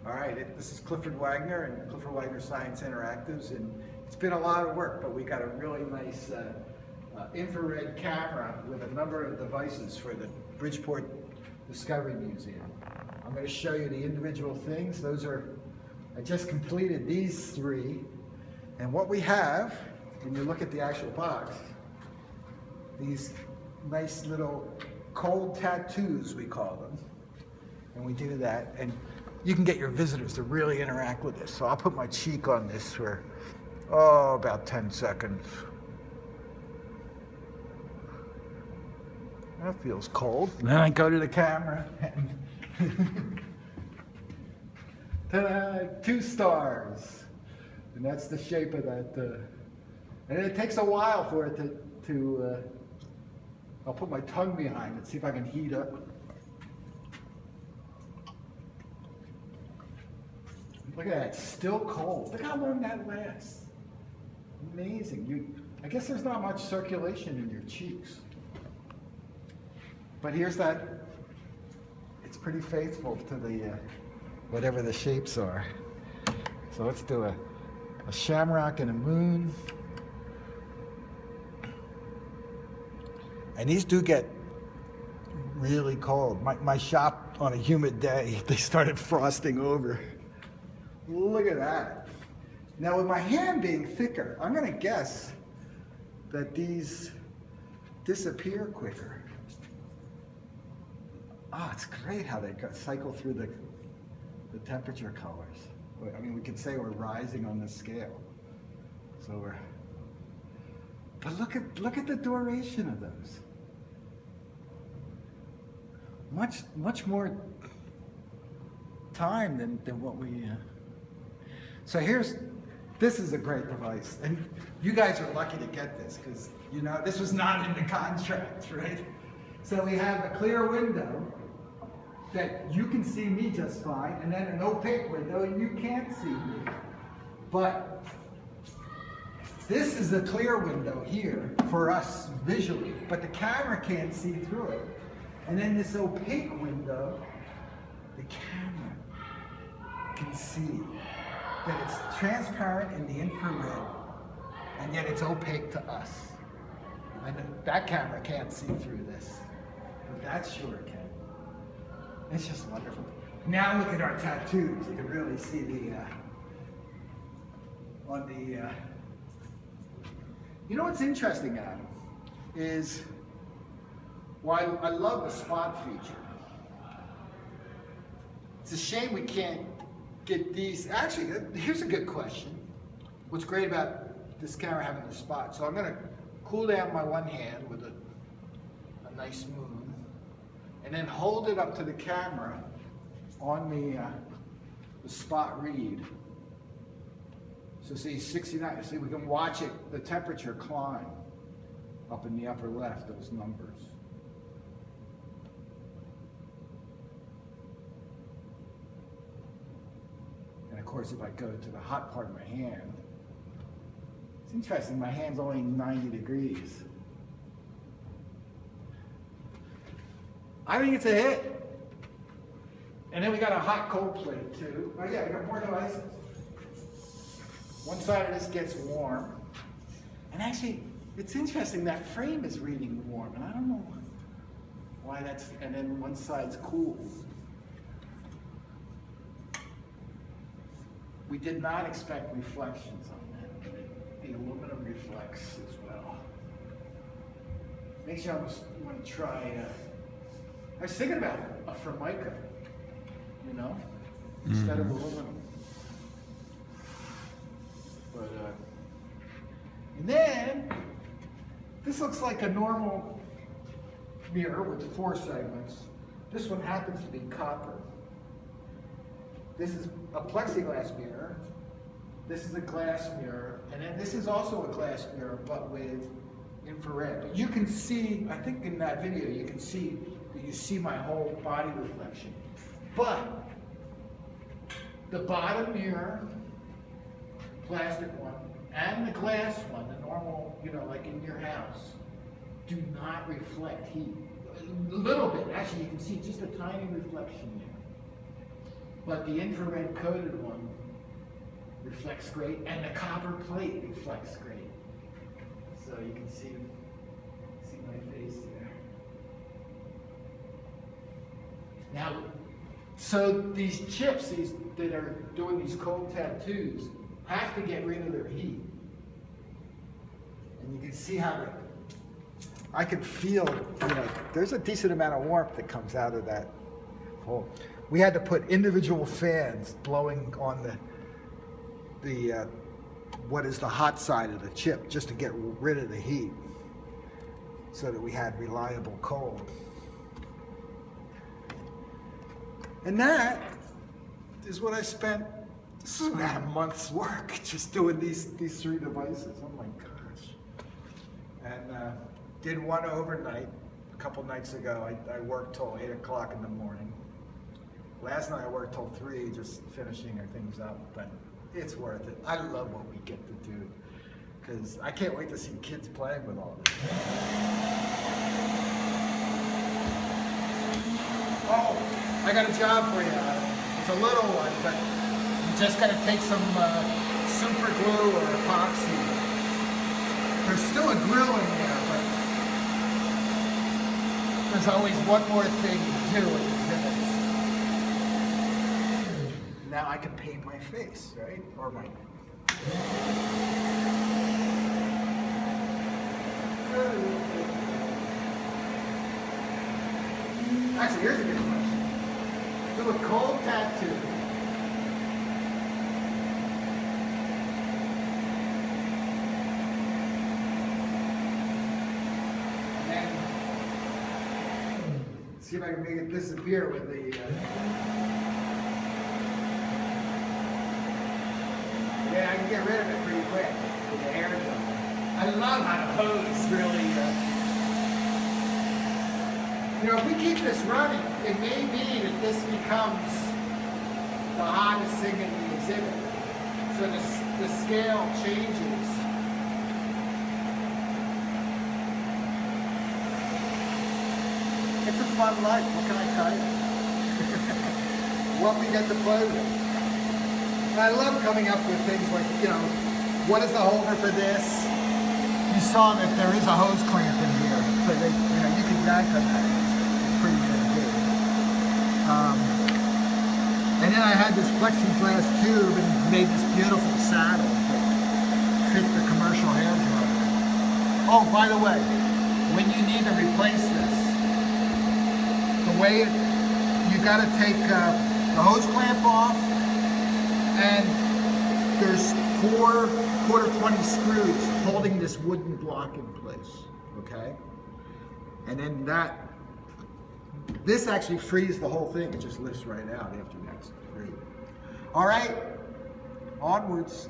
All right, this is Clifford Wagner and Clifford Wagner Science Interactives, and it's been a lot of work, but we got a really nice infrared camera with a number of devices for the Bridgeport Discovery Museum. I'm going to show you the individual things. I just completed these three, and what we have, when you look at the actual box, these nice little cold tattoos, we call them, and we do that, and you can get your visitors to really interact with this. So I'll put my cheek on this for, about 10 seconds. That feels cold. And then I go to the camera and ta-da, 2 stars. And that's the shape of that. And it takes a while for it to I'll put my tongue behind it, see if I can heat up. Look at that, it's still cold. Look how long that lasts. Amazing. I guess there's not much circulation in your cheeks. But here's that, it's pretty faithful to the, whatever the shapes are. So let's do a shamrock and a moon. And these do get really cold. My shop on a humid day, they started frosting over. Look at that. Now with my hand being thicker, I'm gonna guess that these disappear quicker. It's great how they cycle through the temperature colors. I mean, we could say we're rising on the scale. So but look at the duration of those. Much more time than what we. So this is a great device, and you guys are lucky to get this because this was not in the contract, right? So we have a clear window that you can see me just fine, and then an opaque window and you can't see me. But this is a clear window here for us visually, but the camera can't see through it. And then this opaque window, the camera can see that it's transparent in the infrared, and yet it's opaque to us. And that camera can't see through this, but that sure can. It's just wonderful. Now look at our tattoos. You can really see you know what's interesting, Adam, is why I love the spot feature. It's a shame we can't get these. Actually, here's a good question. What's great about this camera having the spot? So I'm going to cool down my one hand with a nice moon, and then hold it up to the camera on the spot read. So see 69. See, we can watch it, the temperature climb up in the upper left, those numbers. And of course, if I go to the hot part of my hand, it's interesting, my hand's only 90 degrees. I think it's a hit. And then we got a hot cold plate too. Oh yeah, we got more devices. One side of this gets warm. And actually, it's interesting, that frame is reading warm, and I don't know why that's, and then one side's cool. We did not expect reflections on that. The aluminum reflects as well. Makes you almost want to try, I was thinking about a Formica, instead of aluminum. But, and then, this looks like a normal mirror with 4 segments. This one happens to be copper. This is a plexiglass mirror. This is a glass mirror. And then this is also a glass mirror, but with infrared. But you can see, I think in that video, you can see that you see my whole body reflection. But the bottom mirror, plastic one, and the glass one, the normal, like in your house, do not reflect heat. A little bit, actually you can see just a tiny reflection there. but the infrared coated one reflects great, and the copper plate reflects great. So you can see my face there. Now, so these chips, these that are doing these cold tattoos, have to get rid of their heat. And you can see how I can feel, there's a decent amount of warmth that comes out of that hole. We had to put individual fans blowing on the what is the hot side of the chip, just to get rid of the heat, so that we had reliable cold. And that is what I spent. This is about a month's work just doing these 3 devices. Oh my gosh! And did one overnight a couple nights ago. I worked till 8 o'clock in the morning. Last night I worked till 3, just finishing our things up. But it's worth it. I love what we get to do, because I can't wait to see kids playing with all this. Oh, I got a job for you. It's a little one, but you just got to take some super glue or epoxy. There's still a grill in there, but there's always one more thing to do with exhibits. Now I can paint my face, right? Or my... Actually, here's a good question. Do a cold tattoo. And then see if I can make it disappear with the... Yeah, I can get rid of it pretty quick with the air gun. I love how the hose really... if we keep this running, it may be that this becomes the hottest thing in the exhibit. So the scale changes. It's a fun life, what can I tell you? What we get to play with. And I love coming up with things like, what is the holder for this? You saw that there is a hose clamp in here, so they, you can yank on that. It's pretty good. And then I had this plexiglass tube and made this beautiful saddle that fit the commercial hair dryer. Oh, by the way, when you need to replace this, the way you got to take the hose clamp off, and there's 4 1/4-20 screws holding this wooden block in place, okay? And then this actually frees the whole thing. It just lifts right out after that's free. All right, onwards.